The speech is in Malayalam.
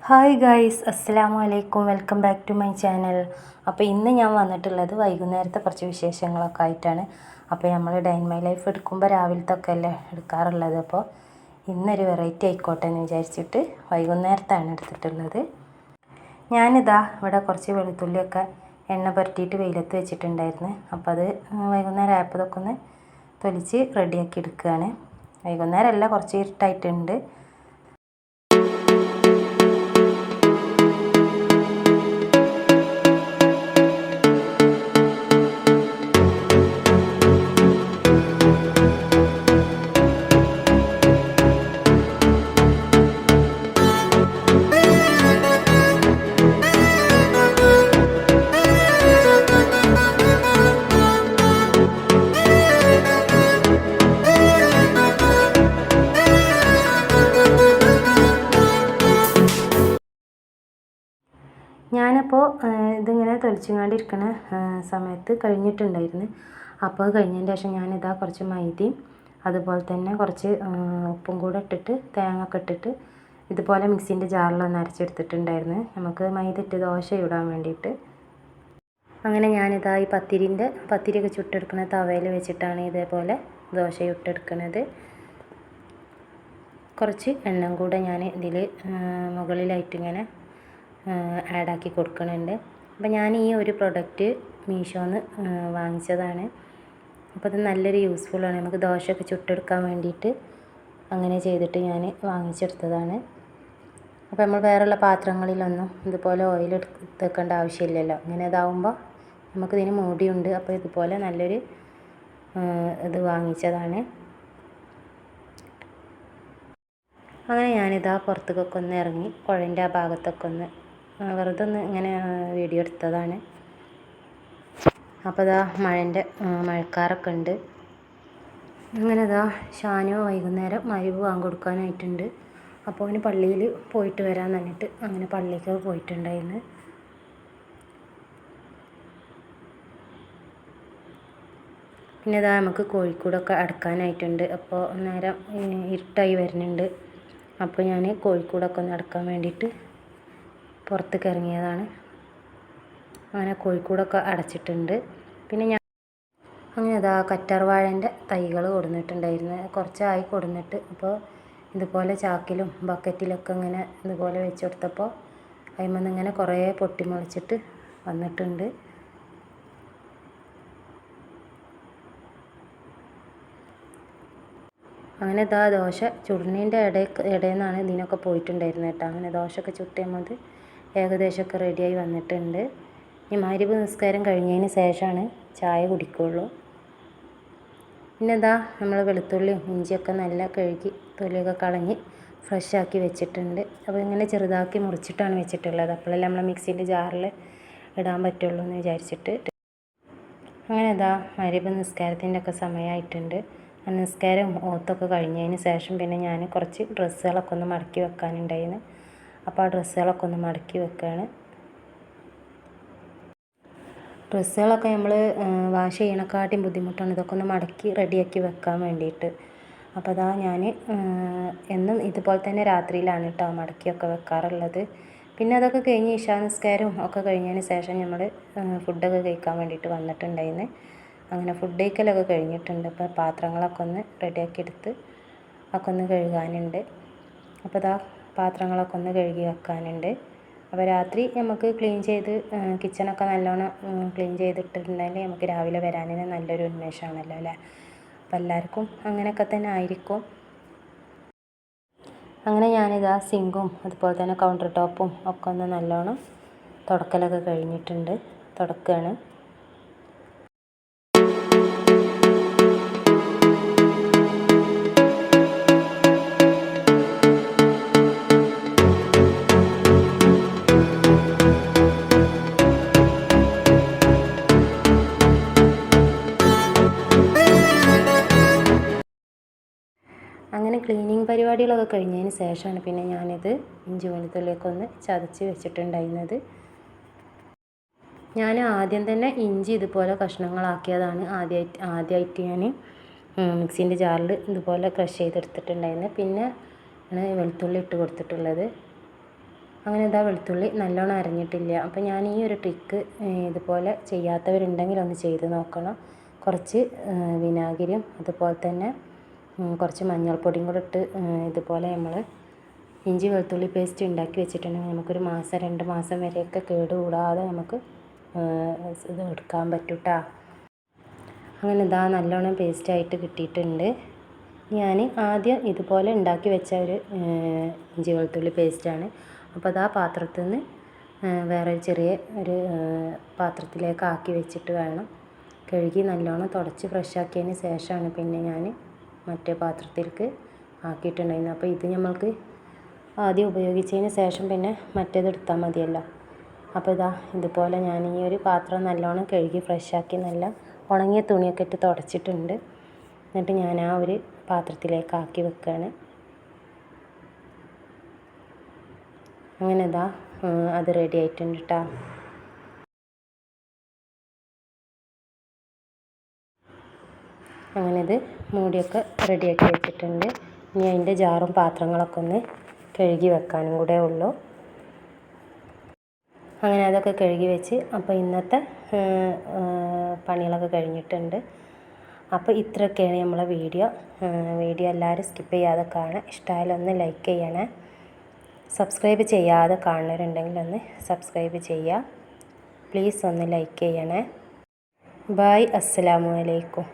ഹായ് ഗൈസ്, അസ്സലാമു അലൈക്കും. Welcome back to my channel. അപ്പോൾ ഇന്ന് ഞാൻ വന്നിട്ടുള്ളത് വൈകുന്നേരത്തെ കുറച്ച് വിശേഷങ്ങളൊക്കെ ആയിട്ടാണ്. അപ്പോൾ നമ്മൾ ഡേ ഇൻ മൈ ലൈഫ് എടുക്കുമ്പോൾ രാവിലത്തെ ഒക്കെ അല്ലേ എടുക്കാറുള്ളത്. അപ്പോൾ ഇന്നൊരു വെറൈറ്റി ആയിക്കോട്ടെ എന്ന് വിചാരിച്ചിട്ട് വൈകുന്നേരത്താണ് എടുത്തിട്ടുള്ളത്. ഞാനിതാ ഇവിടെ കുറച്ച് വെളുത്തുള്ളിയൊക്കെ എണ്ണ പുരട്ടിയിട്ട് വെയിലത്ത് വെച്ചിട്ടുണ്ടായിരുന്നു. അപ്പോൾ അത് വൈകുന്നേരം ആയപ്പോൾ ഇതൊക്കെ ഒന്ന് തൊലിച്ച് റെഡിയാക്കി എടുക്കുകയാണ്. വൈകുന്നേരമല്ല, കുറച്ച് ഇരുട്ടായിട്ടുണ്ട്. ഞാനപ്പോൾ ഇതിങ്ങനെ തൊലിച്ചുകൊണ്ടിരിക്കുന്ന സമയത്ത് കഴിഞ്ഞിട്ടുണ്ടായിരുന്നു. അപ്പോൾ അത് കഴിഞ്ഞതിന് ശേഷം ഞാനിതാ കുറച്ച് മൈദയും അതുപോലെ തന്നെ കുറച്ച് ഉപ്പും കൂടെ ഇട്ടിട്ട് തേങ്ങ ഒക്കെ ഇട്ടിട്ട് ഇതുപോലെ മിക്സിൻ്റെ ജാറിലൊന്ന് അരച്ചെടുത്തിട്ടുണ്ടായിരുന്നു. നമുക്ക് മൈദ ഇട്ട് ദോശ ഇടാൻ വേണ്ടിയിട്ട്. അങ്ങനെ ഞാനിതാ ഈ പത്തിരിയൊക്കെ ചുട്ടെടുക്കുന്ന തവയിൽ വെച്ചിട്ടാണ് ഇതേപോലെ ദോശ ഇട്ടെടുക്കുന്നത്. കുറച്ച് എണ്ണ കൂടെ ഞാൻ ഇതിൽ മുകളിലായിട്ട് ഇങ്ങനെ ആഡാക്കി കൊടുക്കുന്നുണ്ട്. അപ്പോൾ ഞാൻ ഈ ഒരു പ്രൊഡക്റ്റ് മീഷോന്ന് വാങ്ങിച്ചതാണ്. അപ്പോൾ അത് നല്ലൊരു യൂസ്ഫുള്ളാണ്. നമുക്ക് ദോശയൊക്കെ ചുട്ടെടുക്കാൻ വേണ്ടിയിട്ട് അങ്ങനെ ചെയ്തിട്ട് ഞാൻ വാങ്ങിച്ചെടുത്തതാണ്. അപ്പോൾ നമ്മൾ വേറെയുള്ള പാത്രങ്ങളിലൊന്നും ഇതുപോലെ ഓയിൽ എടുത്തേക്കേണ്ട ആവശ്യമില്ലല്ലോ. ഇങ്ങനെ ഇതാവുമ്പോൾ നമുക്കിതിന് മൂടിയുണ്ട്. അപ്പോൾ ഇതുപോലെ നല്ലൊരു ഇത് വാങ്ങിച്ചതാണ്. അങ്ങനെ ഞാനിതാ പുറത്തേക്കൊക്കെ ഒന്ന് ഇറങ്ങി കുഴൻ്റെ ആ ഭാഗത്തൊക്കെ ഒന്ന് വെറുതെ ഒന്ന് ഇങ്ങനെ വീഡിയോ എടുത്തതാണ്. അപ്പോൾ ഇതാ മഴക്കാറൊക്കെ ഉണ്ട്. അങ്ങനെ ഇതാ ഷാനു വൈകുന്നേരം മഗ്‌രിബ് ബാങ്ക് കൊടുക്കാനായിട്ടുണ്ട്. അപ്പോൾ അവന് പള്ളിയിൽ പോയിട്ട് വരാൻ പറഞ്ഞിട്ട് അങ്ങനെ പള്ളിക്കൊക്കെ പോയിട്ടുണ്ടായിരുന്നു. പിന്നെ ഇതാ നമുക്ക് കോഴിക്കൂടൊക്കെ അടക്കാനായിട്ടുണ്ട്. അപ്പോൾ നേരം ഇരുട്ടായി വരുന്നുണ്ട്. അപ്പോൾ ഞാൻ കോഴിക്കൂടൊക്കെ ഒന്ന് അടക്കാൻ വേണ്ടിയിട്ട് പുറത്തേക്ക് ഇറങ്ങിയതാണ്. അങ്ങനെ കോഴിക്കൂടൊക്കെ അടച്ചിട്ടുണ്ട്. പിന്നെ ഞാൻ അങ്ങനെ ഇതാ കറ്റാർവാഴേൻ്റെ തൈകൾ കൊടുന്നിട്ടുണ്ടായിരുന്നു. കുറച്ചായി കൊടുന്നിട്ട്. അപ്പോൾ ഇതുപോലെ ചാക്കിലും ബക്കറ്റിലൊക്കെ ഇങ്ങനെ ഇതുപോലെ വെച്ച് കൊടുത്തപ്പോൾ അതിന്മേൽ ഇങ്ങനെ കുറേ പൊട്ടി മുളച്ചിട്ട് വന്നിട്ടുണ്ട്. അങ്ങനെ ഇതാ ദോശ ചുടുന്നതിൻ്റെ ഇടയിൽ നിന്നാണ് ഇതിനൊക്കെ പോയിട്ടുണ്ടായിരുന്നത് കേട്ടോ. അങ്ങനെ ദോശയൊക്കെ ചുട്ടുമ്പോൾ ഏകദേശമൊക്കെ റെഡിയായി വന്നിട്ടുണ്ട്. ഈ മഗ്‌രിബ് നിസ്കാരം കഴിഞ്ഞതിന് ശേഷമാണ് ചായ കുടിക്കുകയുള്ളൂ. പിന്നെ ഇതാ നമ്മൾ വെളുത്തുള്ളിയും ഇഞ്ചിയൊക്കെ നല്ല കഴുകി തൊലിയൊക്കെ കളഞ്ഞ് ഫ്രഷാക്കി വെച്ചിട്ടുണ്ട്. അപ്പോൾ ഇങ്ങനെ ചെറുതാക്കി മുറിച്ചിട്ടാണ് വെച്ചിട്ടുള്ളത്. അപ്പോഴല്ലേ നമ്മൾ മിക്സിൻ്റെ ജാറിൽ ഇടാൻ പറ്റുള്ളൂ എന്ന് വിചാരിച്ചിട്ട്. അങ്ങനെ ഇതാ മഗ്‌രിബ് നിസ്കാരത്തിൻ്റെ ഒക്കെ സമയമായിട്ടുണ്ട്. നിസ്കാരം ഓത്തൊക്കെ കഴിഞ്ഞതിന് ശേഷം പിന്നെ ഞാൻ കുറച്ച് ഡ്രസ്സുകളൊക്കെ ഒന്ന് മടക്കി വെക്കാനുണ്ടായിരുന്നു. അപ്പോൾ ആ ഡ്രസ്സുകളൊക്കെ ഒന്ന് മടക്കി വെക്കുകയാണ്. ഡ്രസ്സുകളൊക്കെ നമ്മൾ വാഷ് ചെയ്യണക്കാട്ടിയും ബുദ്ധിമുട്ടാണ് ഇതൊക്കെ ഒന്ന് മടക്കി റെഡിയാക്കി വെക്കാൻ വേണ്ടിയിട്ട്. അപ്പോൾ അതാ ഞാൻ എന്നും ഇതുപോലെ തന്നെ രാത്രിയിലാണ് കേട്ടോ മടക്കിയൊക്കെ വെക്കാറുള്ളത്. പിന്നെ അതൊക്കെ കഴിഞ്ഞ് ഇശാ നിസ്കാരവും ഒക്കെ കഴിഞ്ഞതിന് ശേഷം നമ്മൾ ഫുഡൊക്കെ കഴിക്കാൻ വേണ്ടിയിട്ട് വന്നിട്ടുണ്ടായിരുന്നു. അങ്ങനെ ഫുഡ് കഴിക്കലൊക്കെ കഴിഞ്ഞിട്ടുണ്ട്. അപ്പോൾ പാത്രങ്ങളൊക്കെ ഒന്ന് റെഡിയാക്കി എടുത്ത് ഒക്കെ ഒന്ന് കഴുകാനുണ്ട്. അപ്പോൾ ഇതാ പാത്രങ്ങളൊക്കെ ഒന്ന് കഴുകി വെക്കാനുണ്ട്. അപ്പോൾ രാത്രി നമുക്ക് ക്ലീൻ ചെയ്ത് കിച്ചണൊക്കെ നല്ലോണം ക്ലീൻ ചെയ്തിട്ടുണ്ടെങ്കിൽ നമുക്ക് രാവിലെ വരാനും നല്ലൊരു ഉന്മേഷമാണല്ലോ അല്ലേ. അപ്പോൾ എല്ലാവർക്കും അങ്ങനെയൊക്കെ തന്നെ ആയിരിക്കും. അങ്ങനെ ഞാനിതാ സിങ്കും അതുപോലെ തന്നെ കൗണ്ടർ ടോപ്പും ഒക്കെ ഒന്ന് നല്ലോണം തുടക്കലൊക്കെ കഴിഞ്ഞിട്ടുണ്ട്. തുടക്കുകയാണ്. അങ്ങനെ ക്ലീനിങ് പരിപാടികളൊക്കെ കഴിഞ്ഞതിന് ശേഷമാണ് പിന്നെ ഞാനിത് ഇഞ്ചി വെളുത്തുള്ളിയൊക്കെ ഒന്ന് ചതച്ച് വെച്ചിട്ടുണ്ടായിരുന്നത്. ഞാൻ ആദ്യം തന്നെ ഇഞ്ചി ഇതുപോലെ കഷ്ണങ്ങളാക്കിയതാണ് ആദ്യമായിട്ട് ഞാൻ മിക്സീൻ്റെ ജാറിൽ ഇതുപോലെ ക്രഷ് ചെയ്തെടുത്തിട്ടുണ്ടായിരുന്നു. പിന്നെ വെളുത്തുള്ളി ഇട്ട് കൊടുത്തിട്ടുള്ളത്. അങ്ങനെ ഇതാ വെളുത്തുള്ളി നല്ലോണം അരിഞ്ഞിട്ടില്ല. അപ്പോൾ ഞാൻ ഈ ഒരു ട്രിക്ക് ഇതുപോലെ ചെയ്യാത്തവരുണ്ടെങ്കിൽ ഒന്ന് ചെയ്ത് നോക്കണം. കുറച്ച് വിനാഗിരിയും അതുപോലെ തന്നെ കുറച്ച് മഞ്ഞൾപ്പൊടിയും കൂടെ ഇട്ട് ഇതുപോലെ നമ്മൾ ഇഞ്ചി വെളുത്തുള്ളി പേസ്റ്റ് ഉണ്ടാക്കി വെച്ചിട്ടുണ്ടെങ്കിൽ നമുക്കൊരു മാസം 2 മാസം വരെയൊക്കെ കേടുകൂടാതെ നമുക്ക് ഇത് എടുക്കാൻ പറ്റും കേട്ടോ. അങ്ങനെ ഇതാ നല്ലോണം പേസ്റ്റായിട്ട് കിട്ടിയിട്ടുണ്ട്. ഞാൻ ആദ്യം ഇതുപോലെ ഉണ്ടാക്കി വെച്ച ഒരു ഇഞ്ചി വെളുത്തുള്ളി പേസ്റ്റാണ്. അപ്പോൾ അത് ആ പാത്രത്തിൽ നിന്ന് വേറെ ചെറിയ ഒരു പാത്രത്തിലേക്ക് ആക്കി വെച്ചിട്ട് വേണം കഴുകി നല്ലോണം തുടച്ച് ഫ്രഷാക്കിയതിന് ശേഷമാണ് പിന്നെ ഞാൻ മറ്റേ പാത്രത്തിലേക്ക് ആക്കിയിട്ടുണ്ടായിരുന്നു. അപ്പോൾ ഇത് നമ്മൾക്ക് ആദ്യം ഉപയോഗിച്ചതിന് ശേഷം പിന്നെ മറ്റേത് എടുത്താൽ മതിയല്ലോ. അപ്പോൾ ഇതാ ഇതുപോലെ ഞാൻ ഈ ഒരു പാത്രം നല്ലോണം കഴുകി ഫ്രഷാക്കി നല്ല ഉണങ്ങിയ തുണിയൊക്കെ ഇട്ട് തുടച്ചിട്ടുണ്ട്. എന്നിട്ട് ഞാൻ ആ ഒരു പാത്രത്തിലേക്ക് ആക്കി വെക്കുകയാണ്. അങ്ങനെ ഇതാ അത് റെഡി ആയിട്ടുണ്ട് കേട്ടോ. അങ്ങനെ ഇത് മൂടിയൊക്കെ റെഡിയാക്കി വെച്ചിട്ടുണ്ട്. ഇനി അതിൻ്റെ ജാറും പാത്രങ്ങളൊക്കെ ഒന്ന് കഴുകി വെക്കാനും കൂടെ ഉള്ളൂ. അങ്ങനെ അതൊക്കെ കഴുകി വെച്ച് അപ്പോൾ ഇന്നത്തെ പണികളൊക്കെ കഴിഞ്ഞിട്ടുണ്ട്. അപ്പോൾ ഇത്രയൊക്കെയാണ് നമ്മളെ വീഡിയോ എല്ലാവരും സ്കിപ്പ് ചെയ്യാതെ കാണുക. ഇഷ്ടമായാലും ഒന്ന് ലൈക്ക് ചെയ്യണേ. സബ്സ്ക്രൈബ് ചെയ്യാതെ കാണുന്നവരുണ്ടെങ്കിൽ ഒന്ന് സബ്സ്ക്രൈബ് ചെയ്യുക. പ്ലീസ് ഒന്ന് ലൈക്ക് ചെയ്യണേ. ബൈ. അസ്സലാമു അലൈക്കും.